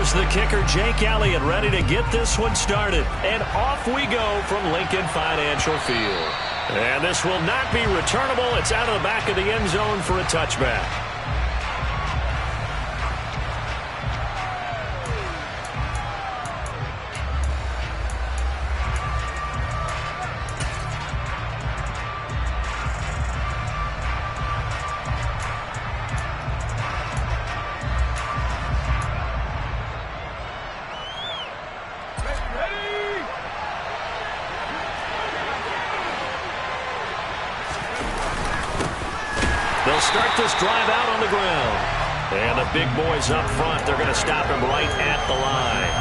Here's the kicker, Jake Elliott, ready to get this one started. And off we go from Lincoln Financial Field. And this will not be returnable. It's out of the back of the end zone for a touchback. They'll start this drive out on the ground. And the big boys up front, they're going to stop him right at the line.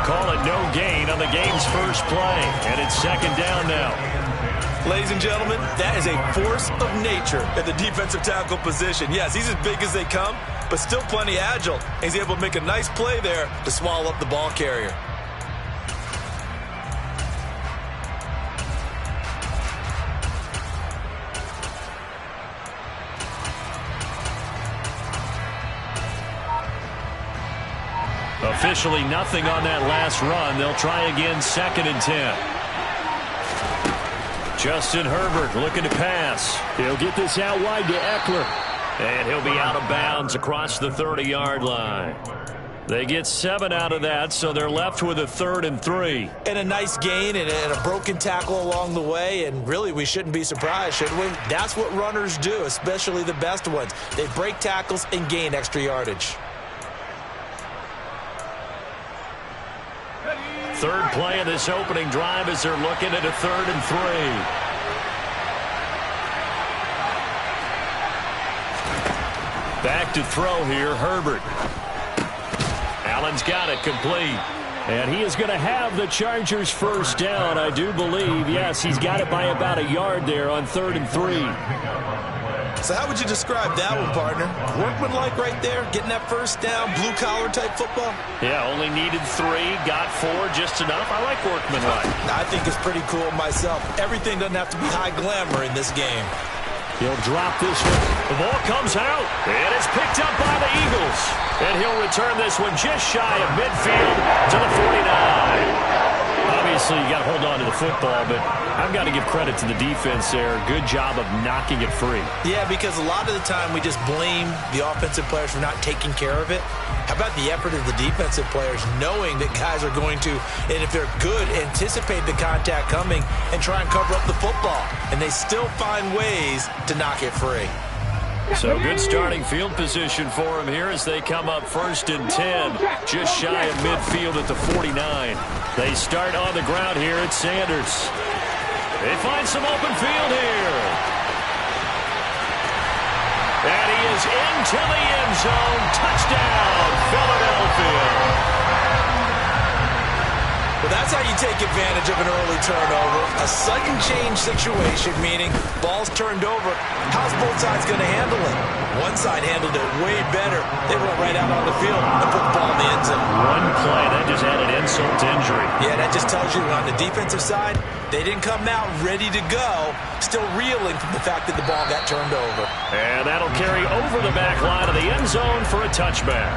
Call it no gain on the game's first play. And it's second down now. Ladies and gentlemen, that is a force of nature at the defensive tackle position. Yes, he's as big as they come, but still plenty agile. He's able to make a nice play there to swallow up the ball carrier. Officially nothing on that last run. They'll try again, 2nd and 10. Justin Herbert looking to pass. He'll get this out wide to Eckler. And he'll be out of bounds across the 30-yard line. They get 7 out of that, so they're left with a 3rd and 3. And a nice gain and a broken tackle along the way, and really we shouldn't be surprised, should we? That's what runners do, especially the best ones. They break tackles and gain extra yardage. Third play of this opening drive as they're looking at a 3rd and 3. Back to throw here, Herbert. Allen's got it complete. And he is going to have the Chargers first down, I do believe. Yes, he's got it by about a yard there on 3rd and 3. So how would you describe that one, partner? Workmanlike right there, getting that first down, blue-collar type football? Yeah, only needed 3, got 4, just enough. I like workmanlike. I think it's pretty cool myself. Everything doesn't have to be high glamour in this game. He'll drop this one. The ball comes out, and it's picked up by the Eagles. And he'll return this one just shy of midfield to the 49. Obviously, you got to hold on to the football, but I've got to give credit to the defense there. Good job of knocking it free. Yeah, because a lot of the time we just blame the offensive players for not taking care of it. How about the effort of the defensive players knowing that guys are going to, and if they're good, anticipate the contact coming and try and cover up the football. And they still find ways to knock it free. So good starting field position for him here as they come up 1st and 10, just shy of midfield at the 49. They start on the ground here at Sanders. They find some open field here. And he is into the end zone. Touchdown, Philadelphia. Well, that's how you take advantage of an early turnover. A sudden change situation, meaning ball's turned over. How's both sides going to handle it? One side handled it way better. They run right out on the field and put the ball in the end zone. One play, that just added insult to injury. Yeah, that just tells you on the defensive side, they didn't come out ready to go, still reeling from the fact that the ball got turned over. And that'll carry over the back line of the end zone for a touchback.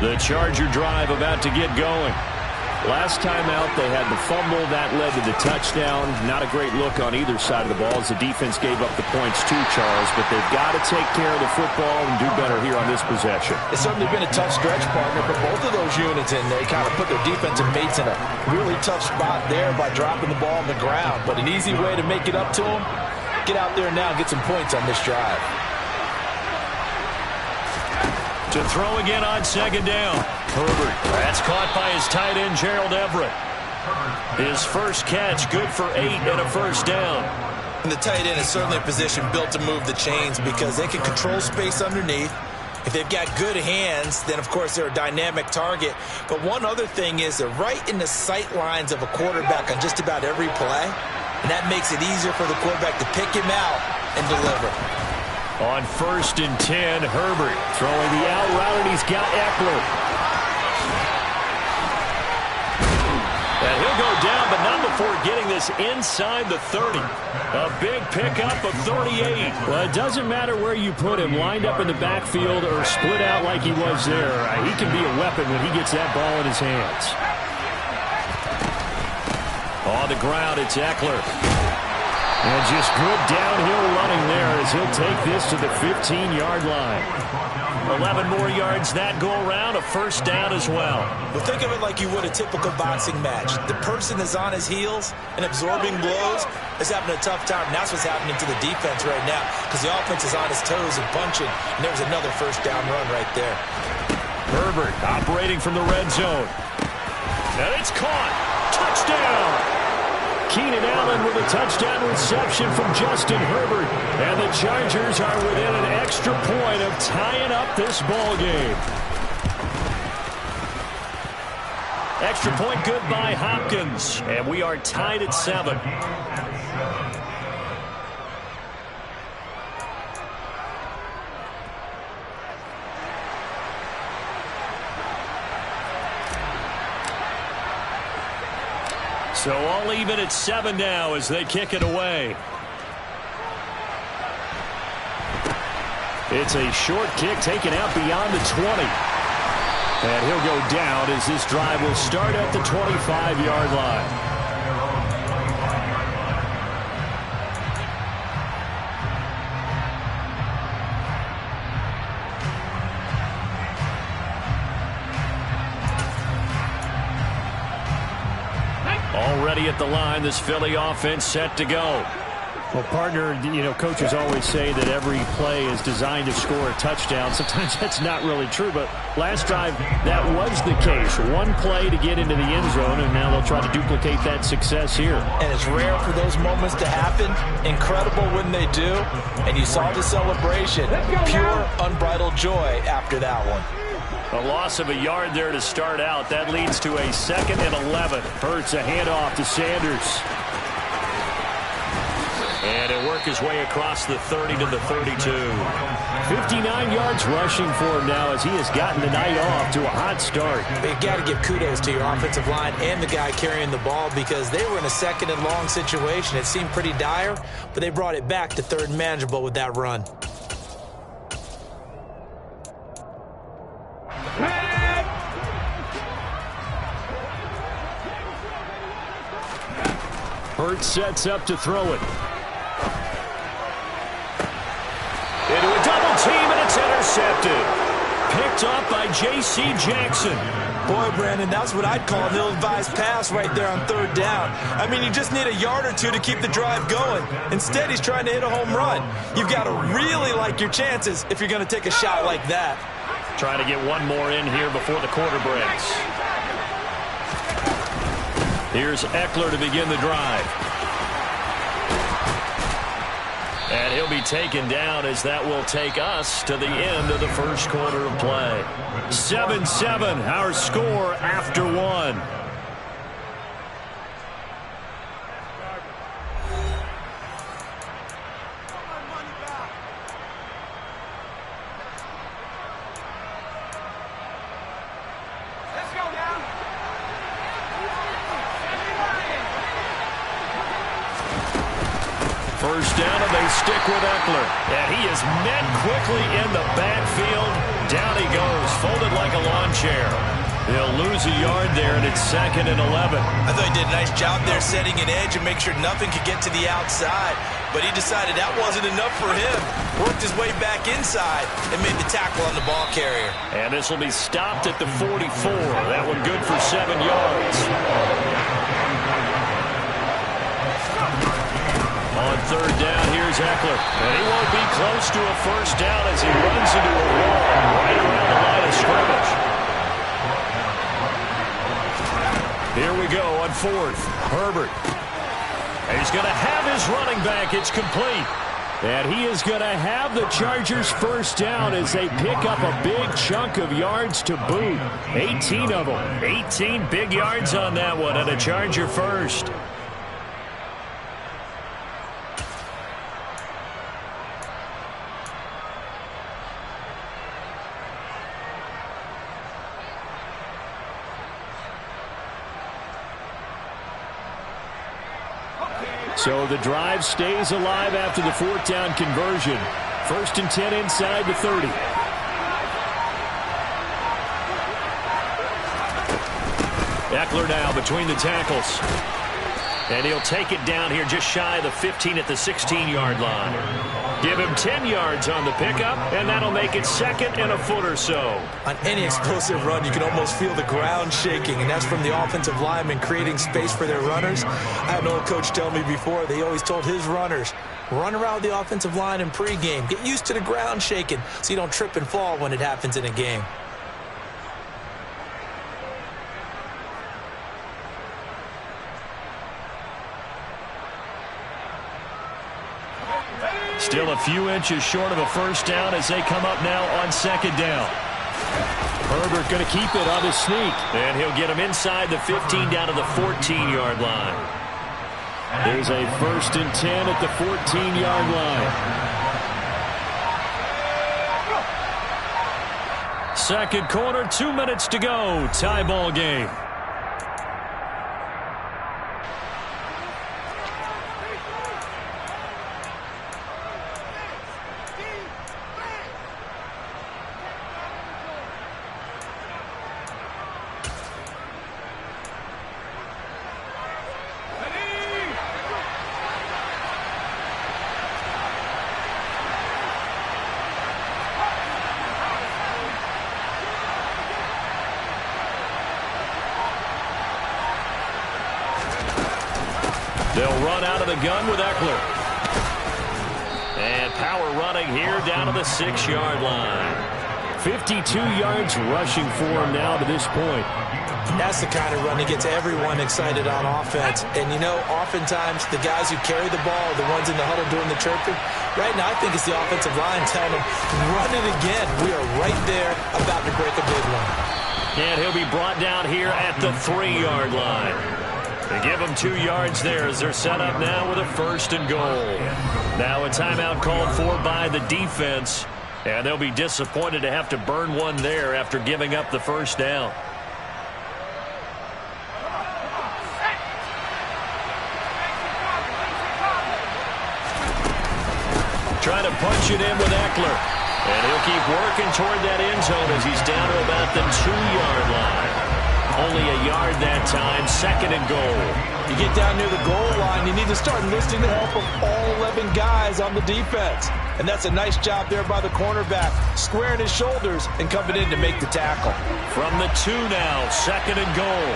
The Charger drive about to get going. Last time out, they had the fumble. That led to the touchdown. Not a great look on either side of the ball as the defense gave up the points too, Charles. But they've got to take care of the football and do better here on this possession. It's certainly been a tough stretch, partner, for both of those units, and they kind of put their defensive mates in a really tough spot there by dropping the ball on the ground. But an easy way to make it up to them, get out there now and get some points on this drive. To throw again on 2nd down. Herbert. That's caught by his tight end, Gerald Everett. His first catch, good for 8 and a first down. And the tight end is certainly a position built to move the chains because they can control space underneath. If they've got good hands, then, of course, they're a dynamic target. But one other thing is they're right in the sight lines of a quarterback on just about every play. And that makes it easier for the quarterback to pick him out and deliver. On 1st and 10, Herbert throwing the out route, and he's got Eckler. And he'll go down, but not before getting this inside the 30. A big pickup of 38. Well, it doesn't matter where you put him, lined up in the backfield or split out like he was there. He can be a weapon when he gets that ball in his hands. On the ground, it's Eckler. And just good downhill running there as he'll take this to the 15-yard line. 11 more yards that go around, a first down as well. Well, think of it like you would a typical boxing match. The person is on his heels and absorbing blows is having a tough time. And that's what's happening to the defense right now because the offense is on his toes and punching. And there was another first down run right there. Herbert operating from the red zone. And it's caught. Touchdown. Keenan Allen with a touchdown reception from Justin Herbert. And the Chargers are within an extra point of tying up this ball game. Extra point good by Hopkins. And we are tied at 7. So all even at 7 now as they kick it away. It's a short kick taken out beyond the 20. And he'll go down as this drive will start at the 25-yard line. Already at the line, this Philly offense set to go. Well, partner, coaches always say that every play is designed to score a touchdown. Sometimes that's not really true, but last drive, that was the case. One play to get into the end zone, and now they'll try to duplicate that success here. And it's rare for those moments to happen. Incredible when they do. And you saw the celebration. Pure, unbridled joy after that one. A loss of a yard there to start out. That leads to a 2nd and 11. Hurts a handoff to Sanders. And he'll work his way across the 30 to the 32. 59 yards rushing for him now as he has gotten the night off to a hot start. You've got to give kudos to your offensive line and the guy carrying the ball because they were in a 2nd and long situation. It seemed pretty dire, but they brought it back to 3rd and manageable with that run. Hurts sets up to throw it. Into a double team, and it's intercepted. Picked up by J.C. Jackson. Boy, Brandon, that's what I'd call an ill-advised pass right there on 3rd down. I mean, you just need a yard or two to keep the drive going. Instead, he's trying to hit a home run. You've got to really like your chances if you're going to take a shot like that. Trying to get one more in here before the quarter breaks. Here's Eckler to begin the drive. And he'll be taken down as that will take us to the end of the first quarter of play. 7-7, our score after 1. First down, and they stick with Eckler. And he is met quickly in the backfield. Down he goes, folded like a lawn chair. They'll lose a yard there, and it's 2nd and 11. I thought he did a nice job there setting an edge and make sure nothing could get to the outside. But he decided that wasn't enough for him. Worked his way back inside and made the tackle on the ball carrier. And this will be stopped at the 44. That one good for 7 yards. On 3rd down, here's Eckler. And he won't be close to a first down as he runs into a wall right around the line of scrimmage. Here we go on 4th. Herbert. And he's going to have his running back. It's complete. And he is going to have the Chargers first down as they pick up a big chunk of yards to boot. 18 of them. 18 big yards on that one, and a Charger first. So the drive stays alive after the fourth down conversion. 1st and 10 inside the 30. Eckler now between the tackles. And he'll take it down here just shy of the 15 at the 16-yard line. Give him 10 yards on the pickup, and that'll make it 2nd and a foot or so. On any explosive run, you can almost feel the ground shaking, and that's from the offensive linemen creating space for their runners. I had an old coach tell me before, they always told his runners, run around the offensive line in pregame. Get used to the ground shaking so you don't trip and fall when it happens in a game. Still a few inches short of a first down as they come up now on 2nd down. Herbert going to keep it on his sneak. And he'll get him inside the 15 down to the 14-yard line. There's a 1st and 10 at the 14-yard line. Second quarter, 2 minutes to go. Tie ball game. They'll run out of the gun with Eckler. And power running here down to the 6-yard line. 52 yards rushing for him now to this point. That's the kind of run that gets everyone excited on offense. And, you know, oftentimes the guys who carry the ball are the ones in the huddle doing the chirping. Right now, I think it's the offensive line telling them, run it again. We are right there about to break a big one. And he'll be brought down here at the 3-yard line. They give them 2 yards there as they're set up now with a 1st and goal. Now a timeout called for by the defense. And they'll be disappointed to have to burn one there after giving up the first down. Trying to punch it in with Eckler. And he'll keep working toward that end zone as he's down to about the 2-yard line. Only a yard that time, 2nd and goal. You get down near the goal line, you need to start enlisting the help of all 11 guys on the defense. And that's a nice job there by the cornerback, squaring his shoulders and coming in to make the tackle. From the 2 now, 2nd and goal.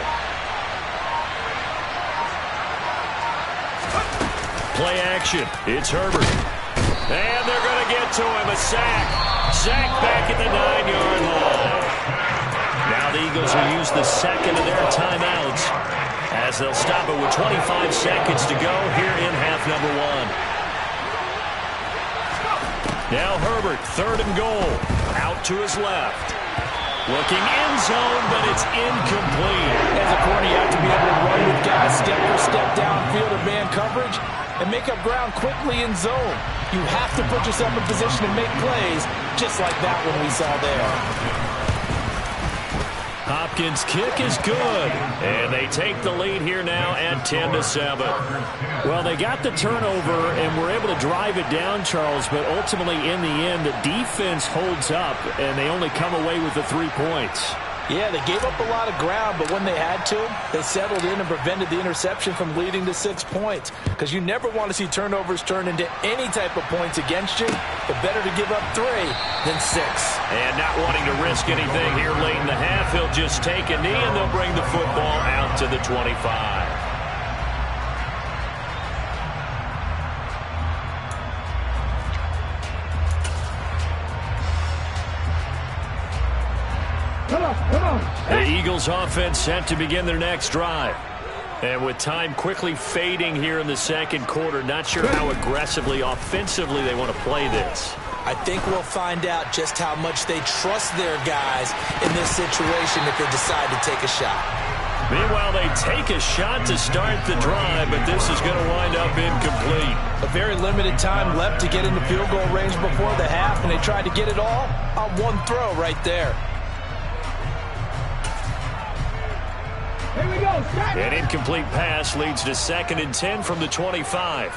Play action. It's Herbert. And they're going to get to him. A sack. Sack back at the 9-yard line. Now the Eagles will use the second of their timeouts as they'll stop it with 25 seconds to go here in half number 1. Now Herbert, 3rd and goal. Out to his left. Looking end zone, but it's incomplete. As a corner, you have to be able to run with guys step for step downfield of man coverage and make up ground quickly in zone. You have to put yourself in position to make plays, just like that one we saw there. Hopkins' kick is good. And they take the lead here now at 10-7. Well, they got the turnover and were able to drive it down, Charles, but ultimately in the end, the defense holds up, and they only come away with the 3 points. Yeah, they gave up a lot of ground, but when they had to, they settled in and prevented the interception from leading to 6 points. Because you never want to see turnovers turn into any type of points against you, but better to give up 3 than 6. And not wanting to risk anything here late in the half, he'll just take a knee and they'll bring the football out to the 25. The Eagles offense set to begin their next drive. And with time quickly fading here in the second quarter, not sure how aggressively, offensively they want to play this. I think we'll find out just how much they trust their guys in this situation if they decide to take a shot. Meanwhile, they take a shot to start the drive, but this is going to wind up incomplete. A very limited time left to get into field goal range before the half, and they tried to get it all on one throw right there. An incomplete pass leads to 2nd and 10 from the 25.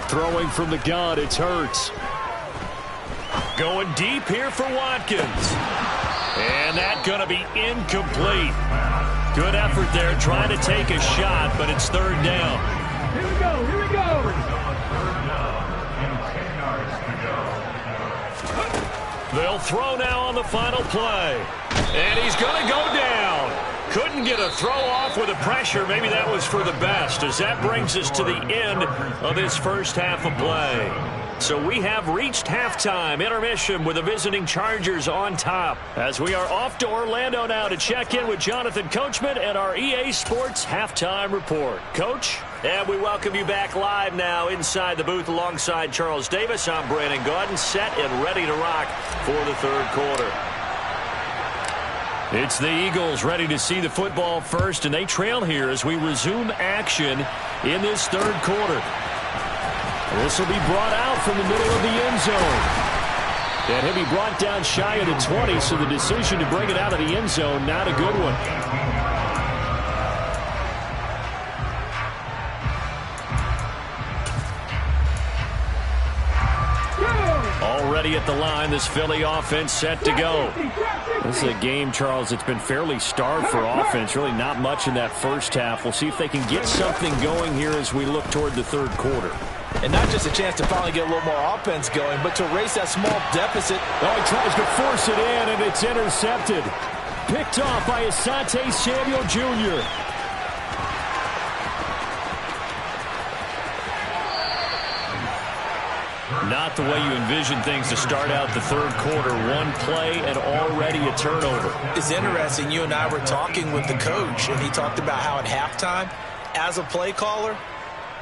Throwing from the gun, it's Hurts. Going deep here for Watkins. And that's going to be incomplete. Good effort there trying to take a shot, but it's 3rd down. Here we go. They'll throw now on the final play. And he's going to go down. Couldn't get a throw off with the pressure. Maybe that was for the best, as that brings us to the end of this first half of play. So we have reached halftime, intermission with the visiting Chargers on top. As we are off to Orlando now to check in with Jonathan Coachman and our EA Sports Halftime Report. Coach? And we welcome you back live now inside the booth alongside Charles Davis. I'm Brandon Gaudin, set and ready to rock for the 3rd quarter. It's the Eagles ready to see the football first, and they trail here as we resume action in this 3rd quarter. This will be brought out from the middle of the end zone. And he'll be brought down shy of the 20, so the decision to bring it out of the end zone, not a good one. Already at the line, this Philly offense set to go. This is a game, Charles, that's been fairly starved for offense. Really not much in that first half. We'll see if they can get something going here as we look toward the 3rd quarter. And not just a chance to finally get a little more offense going, but to erase that small deficit. Oh, he tries to force it in, and it's intercepted. Picked off by Asante Samuel Jr. Not the way you envision things to start out the 3rd quarter. One play and already a turnover. It's interesting. You and I were talking with the coach, and he talked about how at halftime, as a play caller,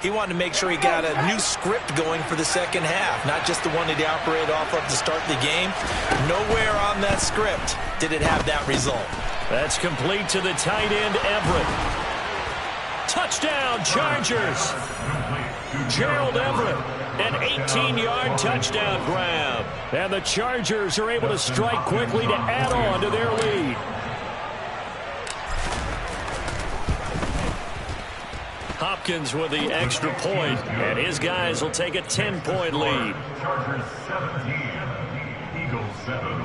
he wanted to make sure he got a new script going for the 2nd half, not just the one that he operated off of to start the game. Nowhere on that script did it have that result. That's complete to the tight end, Everett. Touchdown, Chargers. Gerald Everett, an 18-yard touchdown grab. And the Chargers are able to strike quickly to add on to their lead. Hopkins with the extra point, and his guys will take a 10-point lead. Chargers 17, Eagles 7.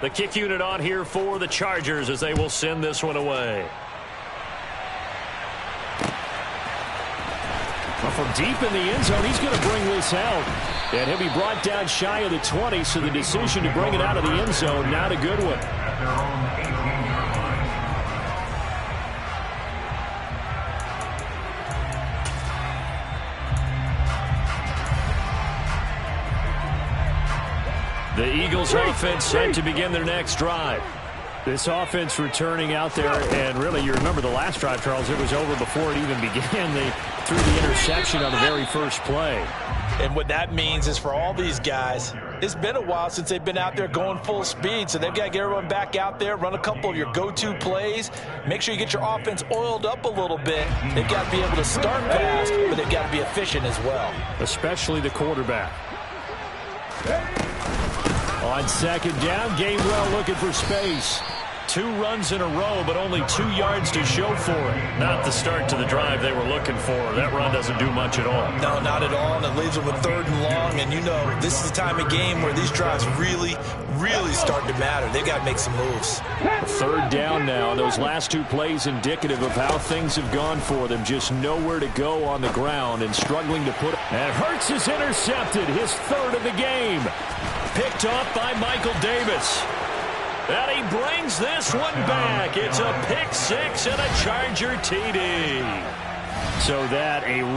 The kick unit on here for the Chargers as they will send this one away. Well, from deep in the end zone, he's going to bring this out. And he'll be brought down shy of the 20, so the decision to bring it out of the end zone, not a good one. At their own 18-yard line. The Eagles offense set to begin their next drive. This offense returning out there, and really, you remember the last drive, Charles, it was over before it even began. They threw the interception on the very first play. And what that means is for all these guys, it's been a while since they've been out there going full speed, so they've got to get everyone back out there, run a couple of your go-to plays, make sure you get your offense oiled up a little bit. They've got to be able to start fast, but they've got to be efficient as well. Especially the quarterback. On 2nd down, Gainwell looking for space. 2 runs in a row, but only 2 yards to show for it. Not the start to the drive they were looking for. That run doesn't do much at all. No, not at all, and it leaves them with 3rd and long. And you know, this is the time of game where these drives really start to matter. They've got to make some moves. 3rd down now. Those last 2 plays indicative of how things have gone for them. Just nowhere to go on the ground and struggling to put it. And Hurts is intercepted, his 3rd of the game. Picked off by Michael Davis. And he brings this one back. It's a pick 6 and a Charger TD. So that a